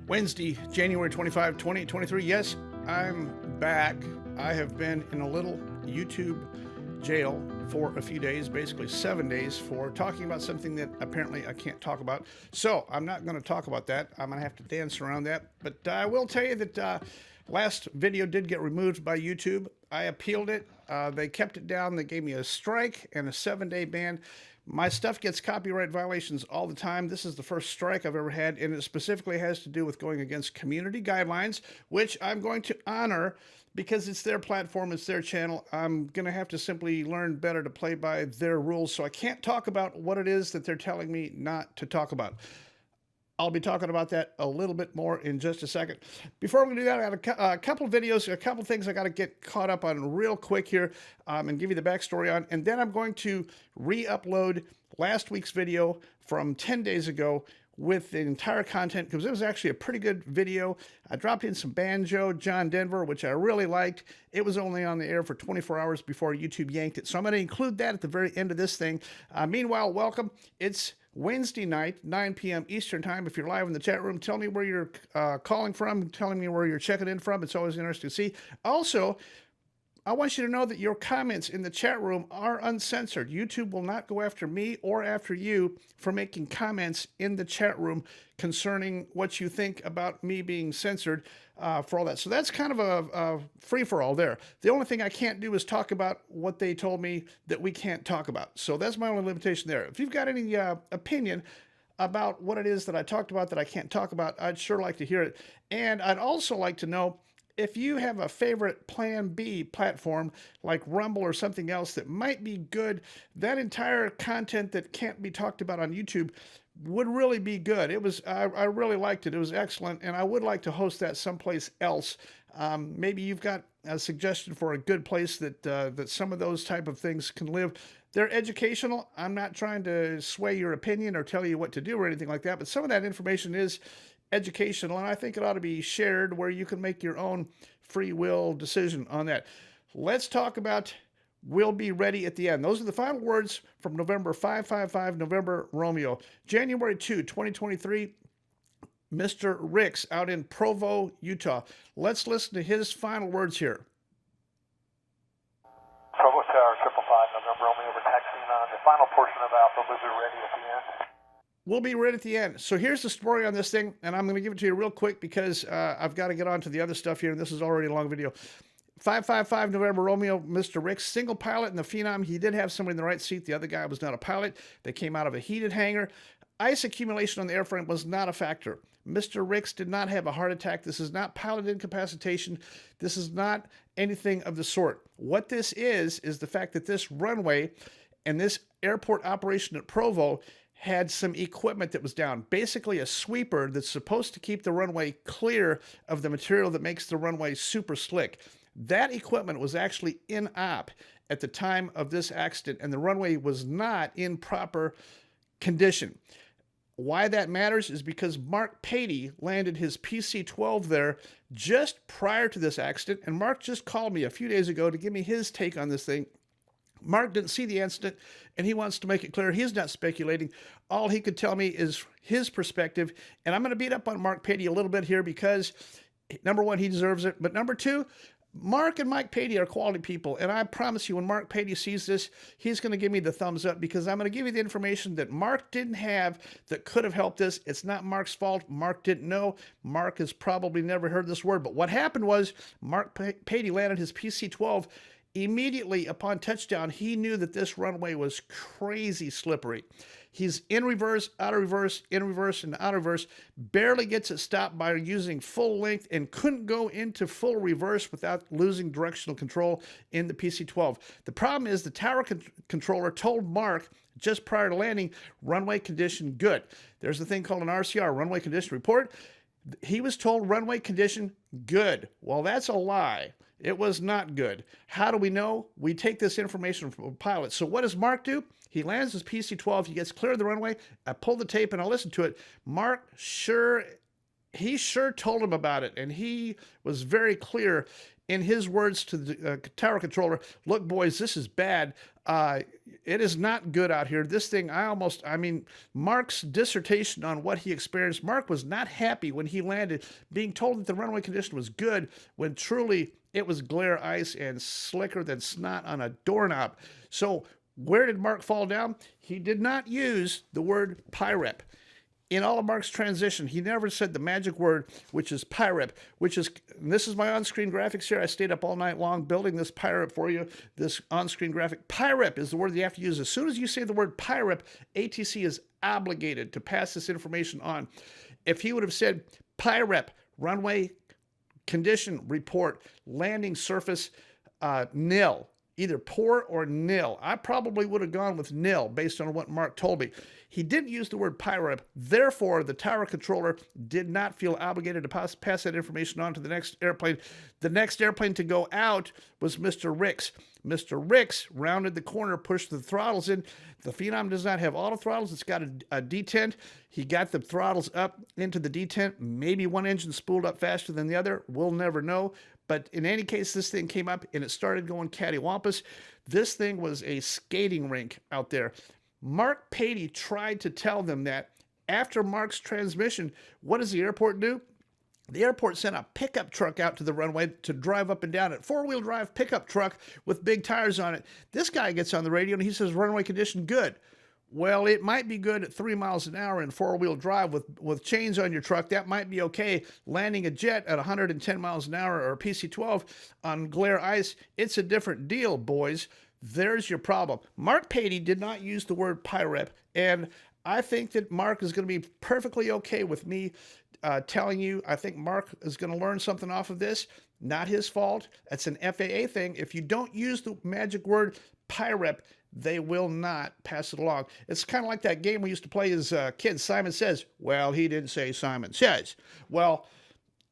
Wednesday, January 25, 2023. Yes, I'm back. I have been in a little YouTube jail for a few days, basically 7 days, for talking about something that apparently I can't talk about. So I'm not going to talk about that. I'm going to have to dance around that. But I will tell you that last video did get removed by YouTube. I appealed it. They kept it down. They gave me a strike and a 7-day ban. My stuff gets copyright violations all the time. This is the first strike I've ever had, and it specifically has to do with going against community guidelines, which I'm going to honor because it's their platform, it's their channel. I'm going to have to simply learn better to play by their rules, so I can't talk about what it is that they're telling me not to talk about. I'll be talking about that a little bit more in just a second. Before we do that, I got a couple of videos, a couple of things I got to get caught up on real quick here and give you the backstory on. And then I'm going to re-upload last week's video from 10 days ago with the entire content, because it was actually a pretty good video. I dropped in some banjo, John Denver, which I really liked. It was only on the air for 24 hours before YouTube yanked it. So I'm going to include that at the very end of this thing. Meanwhile, welcome. It's Wednesday night, 9 p.m. Eastern Time. If you're live in the chat room, tell me where you're calling from, telling me where you're checking in from. It's always interesting to see. Also, I want you to know that your comments in the chat room are uncensored. YouTube will not go after me or after you for making comments in the chat room concerning what you think about me being censored for all that. So that's kind of a free-for-all there. The only thing I can't do is talk about what they told me that we can't talk about. So that's my only limitation there. If you've got any opinion about what it is that I talked about that I can't talk about, I'd sure like to hear it. And I'd also like to know if you have a favorite Plan B platform like Rumble or something else that might be good. That entire content that can't be talked about on YouTube would really be good. It was, I really liked it. It was excellent, and I would like to host that someplace else. Maybe you've got a suggestion for a good place that that some of those type of things can live. They're educational. I'm not trying to sway your opinion or tell you what to do or anything like that, but some of that information is educational, and I think it ought to be shared where you can make your own free will decision on that. Let's talk about "We'll be ready at the end." Those are the final words from November 555, November Romeo. January 2, 2023, Mr. Ricks out in Provo, Utah. Let's listen to his final words here. Provo Tower, 555, November Romeo, we're taxiing on the final portion of Alpha. We'll be ready at the end. We'll be right at the end. So here's the story on this thing, and I'm going to give it to you real quick because I've got to get on to the other stuff here, and this is already a long video. 555 November Romeo, Mr. Ricks, single pilot in the Phenom. He did have somebody in the right seat. The other guy was not a pilot. They came out of a heated hangar. Ice accumulation on the airframe was not a factor. Mr. Ricks did not have a heart attack. This is not pilot incapacitation. This is not anything of the sort. What this is the fact that this runway and this airport operation at Provo had some equipment that was down, basically a sweeper that's supposed to keep the runway clear of the material that makes the runway super slick. That equipment was actually in op at the time of this accident, and the runway was not in proper condition. Why that matters is because Mark Patey landed his PC-12 there just prior to this accident, and Mark just called me a few days ago to give me his take on this thing. Mark didn't see the incident, and he wants to make it clear he's not speculating. All he could tell me is his perspective, and I'm going to beat up on Mark Patey a little bit here because, number one, he deserves it, but number two, Mark and Mike Patey are quality people, and I promise you when Mark Patey sees this, he's going to give me the thumbs up because I'm going to give you the information that Mark didn't have that could have helped us. It's not Mark's fault. Mark didn't know. Mark has probably never heard this word, but what happened was Mark Patey landed his PC-12. Immediately upon touchdown, he knew that this runway was crazy slippery. He's in reverse, out of reverse, in reverse, and out of reverse, barely gets it stopped by using full length and couldn't go into full reverse without losing directional control in the PC-12. The problem is the tower controller told Mark just prior to landing, runway condition good. There's a thing called an RCR, runway condition report. He was told runway condition good. Well, that's a lie. It was not good. How do we know? We take this information from a pilot. So what does Mark do? He lands his PC-12. He gets clear of the runway. I pull the tape and I listen to it. Mark sure he sure told him about it, and he was very clear in his words to the tower controller. Look, boys, this is bad. It is not good out here. This thing, I mean, Mark's dissertation on what he experienced, Mark was not happy when he landed, being told that the runway condition was good, when truly it was glare ice and slicker than snot on a doorknob. So where did Mark fall down? He did not use the word PIREP. In all of Mark's transition, he never said the magic word, which is PIREP, which is, and this is my on-screen graphics here. I stayed up all night long building this PIREP for you, this on-screen graphic. PIREP is the word you have to use. As soon as you say the word PIREP, ATC is obligated to pass this information on. If he would have said PIREP, runway condition report, landing surface, nil, either poor or nil, I probably would have gone with nil based on what Mark told me. He didn't use the word PIREP. Therefore, the tower controller did not feel obligated to pass that information on to the next airplane. The next airplane to go out was Mr. Ricks. Mr. Ricks rounded the corner, pushed the throttles in. The Phenom does not have auto throttles. It's got a detent. He got the throttles up into the detent. Maybe one engine spooled up faster than the other. We'll never know. But in any case, this thing came up and it started going cattywampus. This thing was a skating rink out there. Mark Patey tried to tell them that after Mark's transmission, what does the airport do? The airport sent a pickup truck out to the runway to drive up and down it. Four-wheel drive pickup truck with big tires on it. This guy gets on the radio and he says, runway condition good. Well, it might be good at 3 miles an hour in four-wheel drive with chains on your truck. That might be okay. Landing a jet at 110 miles an hour or PC-12 on glare ice, it's a different deal, boys. There's your problem. Mark Patey did not use the word PIREP, and I think that Mark is going to be perfectly okay with me telling you. I think Mark is going to learn something off of this. Not his fault. That's an FAA thing. If you don't use the magic word PIREP, they will not pass it along. It's kind of like that game we used to play as kids. Simon Says. Well, he didn't say Simon Says. Well,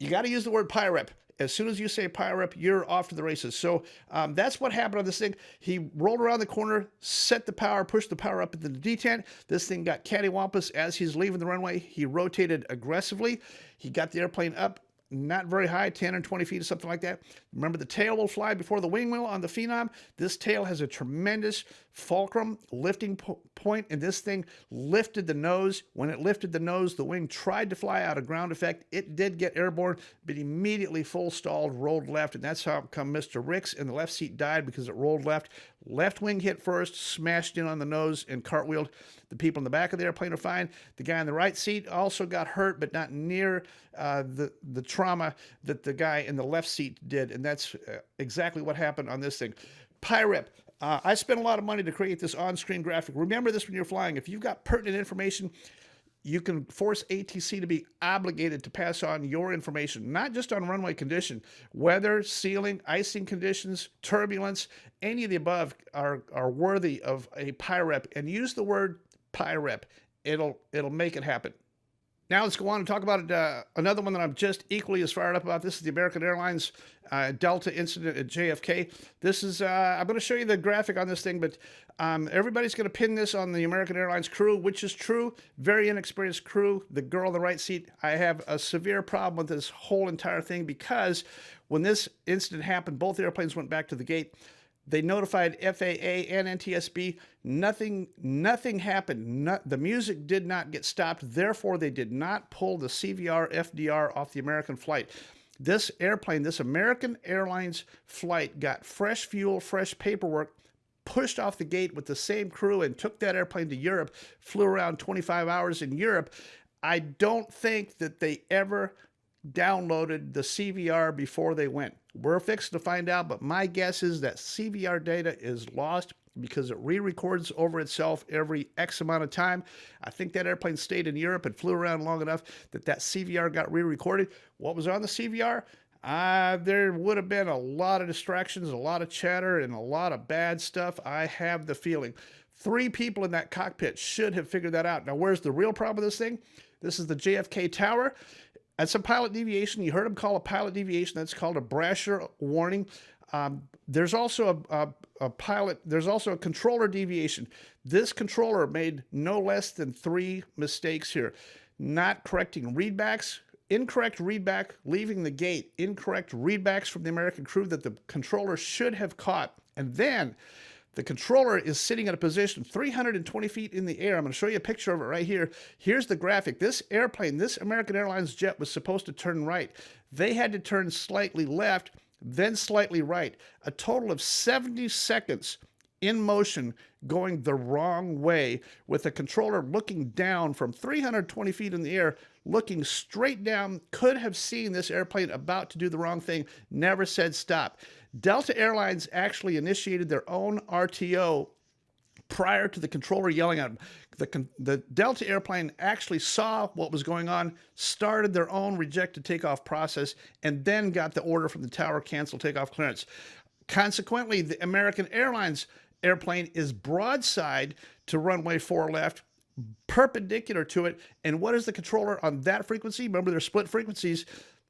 you got to use the word PIREP. As soon as you say PIREP, you're off to the races. So that's what happened on this thing. He rolled around the corner, set the power, pushed the power up into the detent. This thing got cattywampus as he's leaving the runway. He rotated aggressively. He got the airplane up, not very high, 10 or 20 feet or something like that. Remember, the tail will fly before the wing will on the Phenom. This tail has a tremendous fulcrum lifting point, and this thing lifted the nose. When it lifted the nose, the wing tried to fly out of ground effect. It did get airborne, but immediately full stalled, rolled left, and that's how come Mr. Ricks in the left seat died, because it rolled left. Left wing hit first, smashed in on the nose, and cartwheeled. The people in the back of the airplane are fine. The guy in the right seat also got hurt, but not near the trauma that the guy in the left seat did, and that's exactly what happened on this thing. PIREP. I spent a lot of money to create this on-screen graphic. Remember this when you're flying. If you've got pertinent information, you can force ATC to be obligated to pass on your information, not just on runway condition. Weather, sealing, icing conditions, turbulence, any of the above are worthy of a PIREP. And use the word PIREP. It'll make it happen. Now let's go on and talk about another one that I'm just equally as fired up about. This is the American Airlines Delta incident at JFK. This is, I'm going to show you the graphic on this thing, but everybody's going to pin this on the American Airlines crew, which is true. Very inexperienced crew. The girl in the right seat. I have a severe problem with this whole entire thing, because when this incident happened, both airplanes went back to the gate. They notified FAA and NTSB. Nothing happened. The music did not get stopped. Therefore, they did not pull the CVR, FDR off the American flight. This airplane, this American Airlines flight, got fresh fuel, fresh paperwork, pushed off the gate with the same crew, and took that airplane to Europe, flew around 25 hours in Europe. I don't think that they ever downloaded the CVR before they went. We're fixing to find out, but my guess is that CVR data is lost because it re-records over itself every X amount of time. I think that airplane stayed in Europe and flew around long enough that CVR got re-recorded. What was on the CVR? There would have been a lot of distractions, a lot of chatter, and a lot of bad stuff. I have the feeling 3 people in that cockpit should have figured that out. Now, where's the real problem with this thing? This is the JFK Tower. That's a pilot deviation. You heard him call a pilot deviation. That's called a Brasher warning. There's also there's also a controller deviation. This controller made no less than 3 mistakes here. Not correcting readbacks, incorrect readback leaving the gate, incorrect readbacks from the American crew that the controller should have caught. And then the controller is sitting at a position 320 feet in the air. I'm going to show you a picture of it right here. Here's the graphic. This airplane, this American Airlines jet was supposed to turn right. They had to turn slightly left, then slightly right. A total of 70 seconds in motion going the wrong way, with the controller looking down from 320 feet in the air, looking straight down, could have seen this airplane about to do the wrong thing, never said stop. Delta Airlines actually initiated their own RTO prior to the controller yelling at them. The Delta airplane actually saw what was going on, started their own rejected takeoff process, and then got the order from the tower, cancel takeoff clearance. Consequently, the American Airlines airplane is broadside to runway 4 left, perpendicular to it. And what is the controller on that frequency? Remember, they're split frequencies.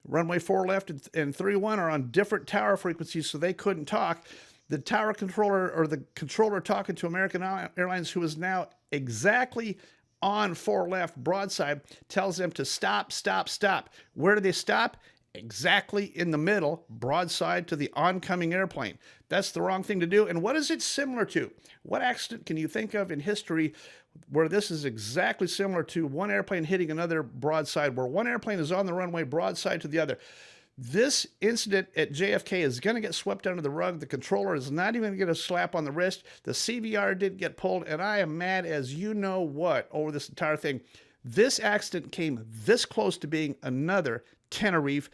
Runway 4 left and 3-1 are on different tower frequencies, so they couldn't talk. The tower controller, or the controller talking to American Airlines, who is now exactly on 4 left broadside, tells them to stop, stop, stop. Where do they stop? Exactly in the middle, broadside to the oncoming airplane. That's the wrong thing to do. And what is it similar to? What accident can you think of in history where this is exactly similar to one airplane hitting another broadside, where one airplane is on the runway broadside to the other? This incident at JFK is going to get swept under the rug. The controller is not even going to get a slap on the wrist. The CVR didn't get pulled, and I am mad as you know what over this entire thing. This accident came this close to being another Tenerife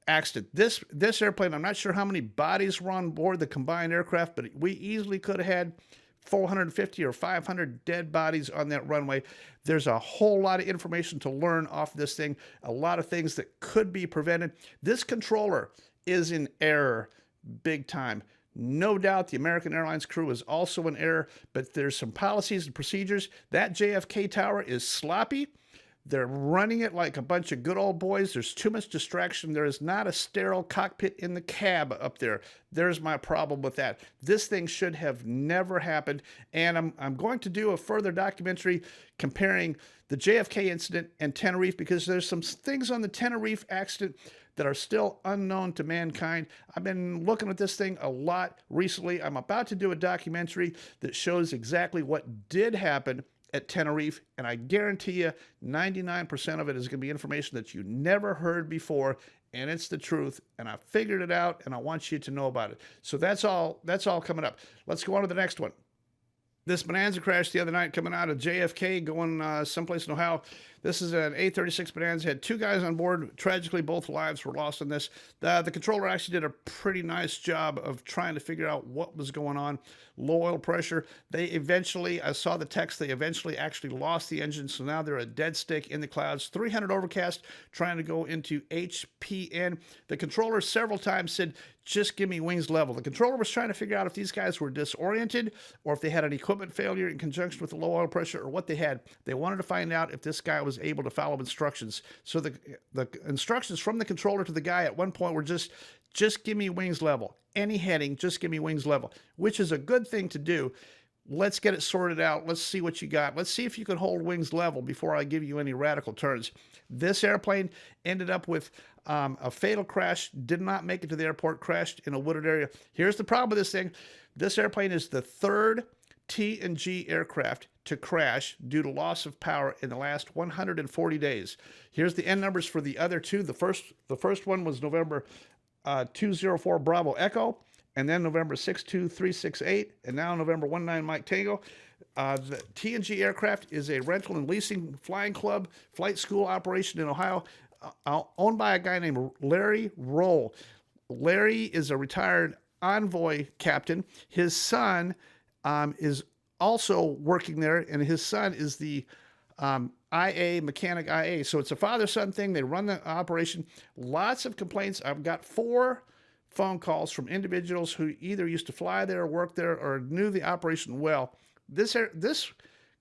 accident. This airplane, I'm not sure how many bodies were on board the combined aircraft, but we easily could have had 450 or 500 dead bodies on that runway. There's a whole lot of information to learn off this thing, a lot of things that could be prevented. This controller is in error big time. No doubt the American Airlines crew is also in error, but there's some policies and procedures. That JFK tower is sloppy. They're running it like a bunch of good old boys. There's too much distraction. There is not a sterile cockpit in the cab up there. There's my problem with that. This thing should have never happened. And I'm going to do a further documentary comparing the JFK incident and Tenerife, because there's some things on the Tenerife accident that are still unknown to mankind. I've been looking at this thing a lot recently. I'm about to do a documentary that shows exactly what did happen at Tenerife, and I guarantee you 99% of it is going to be information that you never heard before, and it's the truth, and I figured it out, and I want you to know about it. So that's all coming up. Let's go on to the next one. This Bonanza crash the other night coming out of JFK, going someplace in Ohio. This is an A-36 Bonanza. Had 2 guys on board. Tragically, both lives were lost in this. The controller actually did a pretty nice job of trying to figure out what was going on. Low oil pressure. They eventually, I saw the text, they eventually actually lost the engine, so now they're a dead stick in the clouds. 300 overcast, trying to go into HPN. The controller several times said, just give me wings level. The controller was trying to figure out if these guys were disoriented or if they had an equipment failure in conjunction with the low oil pressure, or what they had. They wanted to find out if this guy was able to follow instructions. So the instructions from the controller to the guy at one point were just give me wings level. Any heading, just give me wings level, which is a good thing to do. Let's get it sorted out. Let's see what you got. Let's see if you can hold wings level before I give you any radical turns. This airplane ended up with a fatal crash, did not make it to the airport, crashed in a wooded area. Here's the problem with this thing. This airplane is the 3rd T&G aircraft to crash due to loss of power in the last 140 days. Here's the end numbers for the other 2. The first one was November 204 Bravo Echo, and then November 62368, and now November 19 Mike Tango. The T&G aircraft is a rental and leasing flying club flight school operation in Ohio, owned by a guy named Larry Roll. Larry is a retired envoy captain. His son is also working there, and his son is the mechanic IA. So it's a father-son thing. They run the operation. Lots of complaints. I've got 4 phone calls from individuals who either used to fly there, work there, or knew the operation well. This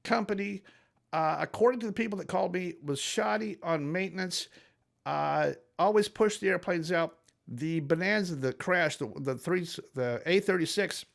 company, according to the people that called me, was shoddy on maintenance. Always pushed the airplanes out. The Bonanza, the crash, the A-36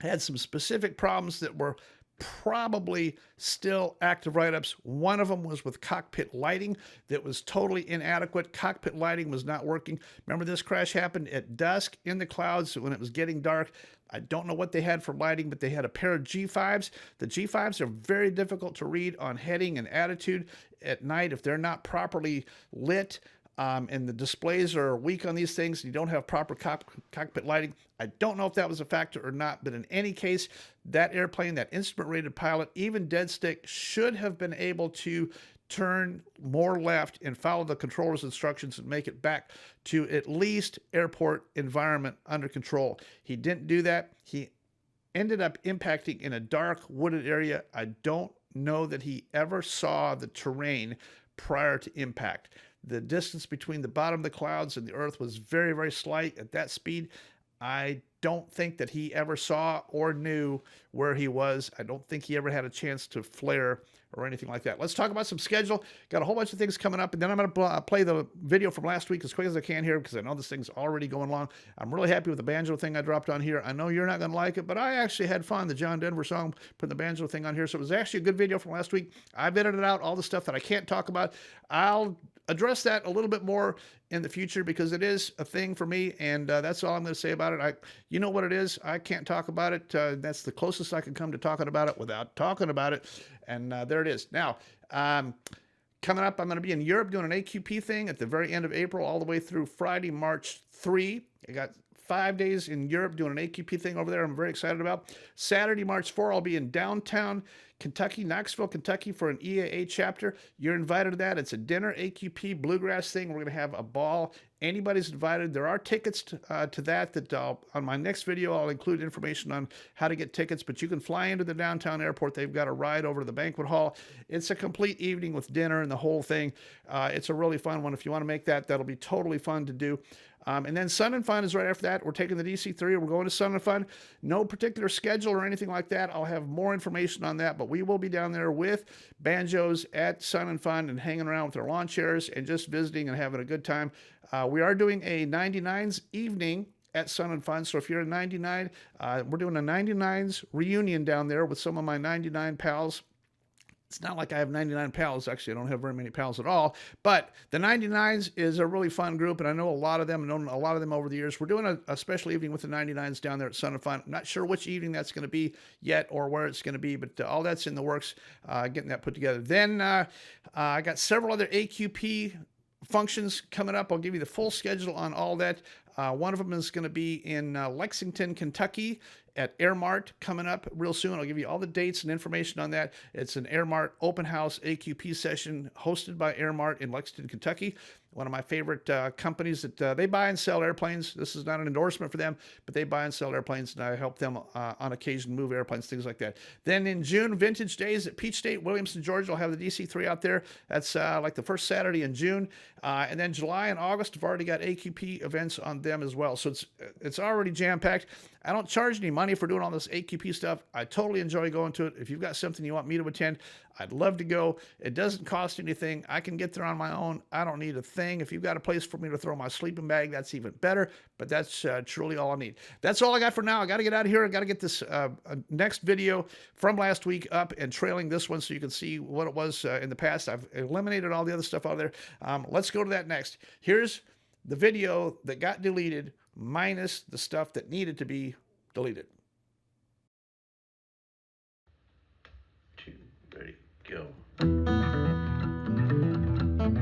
had some specific problems that were probably still active write-ups. One of them was with cockpit lighting that was totally inadequate. Cockpit lighting was not working. Remember, this crash happened at dusk in the clouds when it was getting dark. I don't know what they had for lighting, but they had a pair of G5s. The G5s are very difficult to read on heading and attitude at night if they're not properly lit. And the displays are weak on these things, and you don't have proper cockpit lighting. I don't know if that was a factor or not, but in any case, that airplane, that instrument-rated pilot, even dead stick, should have been able to turn more left and follow the controller's instructions and make it back to at least airport environment under control. He didn't do that. He ended up impacting in a dark, wooded area. I don't know that he ever saw the terrain prior to impact. The distance between the bottom of the clouds and the earth was very, very slight at that speed. I don't think that he ever saw or knew where he was. I don't think he ever had a chance to flare or anything like that. Let's talk about some schedule. Got a whole bunch of things coming up, and then I'm going to play the video from last week as quick as I can here because I know this thing's already going long. I'm really happy with the banjo thing I dropped on here. I know you're not going to like it, but I actually had fun. The John Denver song, putting the banjo thing on here. So it was actually a good video from last week. I've edited out all the stuff that I can't talk about. I'll address that a little bit more in the future because it is a thing for me, and that's all I'm going to say about it. You know what it is. I can't talk about it. That's the closest I can come to talking about it without talking about it, and there it is. Now, coming up, I'm going to be in Europe doing an AQP thing at the very end of April all the way through Friday, March 3. I got 5 days in Europe doing an AQP thing over there I'm very excited about. Saturday, March 4, I'll be in downtown Kentucky, Knoxville, Kentucky for an EAA chapter. You're invited to that. It's a dinner AQP bluegrass thing. We're going to have a ball. Anybody's invited. There are tickets to that on my next video, I'll include information on how to get tickets, but you can fly into the downtown airport. They've got a ride over to the banquet hall. It's a complete evening with dinner and the whole thing. It's a really fun one. If you want to make that, that'll be totally fun to do. And then Sun and Fun is right after that. We're taking the DC-3. We're going to Sun and Fun. No particular schedule or anything like that. I'll have more information on that, but we will be down there with banjos at Sun and Fun and hanging around with our lawn chairs and just visiting and having a good time. We are doing a 99s evening at Sun and Fun. So if you're a 99, we're doing a 99s reunion down there with some of my 99 pals. It's not like I have 99 pals. Actually, I don't have very many pals at all. But the 99s is a really fun group, and I know a lot of them. I've known a lot of them over the years. We're doing a special evening with the 99s down there at Sun and Fun. I'm not sure which evening that's going to be yet or where it's going to be, but all that's in the works, getting that put together. Then I got several other AQP functions coming up. I'll give you the full schedule on all that. One of them is going to be in Lexington, Kentucky at Airmart coming up real soon. I'll give you all the dates and information on that. It's an Airmart open house AQP session hosted by Airmart in Lexington, Kentucky. One of my favorite companies that they buy and sell airplanes. This is not an endorsement for them, but they buy and sell airplanes, and I help them on occasion move airplanes, things like that. Then in June, Vintage Days at Peach State, Williamson, Georgia. I'll have the DC-3 out there. That's like the first Saturday in June. And then July and August, I've already got AQP events on them as well. So it's already jam-packed. I don't charge any money for doing all this AQP stuff. I totally enjoy going to it. If you've got something you want me to attend, I'd love to go. It doesn't cost anything. I can get there on my own. I don't need a thing. If you've got a place for me to throw my sleeping bag, that's even better. But that's truly all I need. That's all I got for now. I got to get out of here. I got to get this next video from last week up and trailing this one so you can see what it was in the past. I've eliminated all the other stuff out of there. Let's go to that next. Here's the video that got deleted minus the stuff that needed to be deleted. 2, ready, go.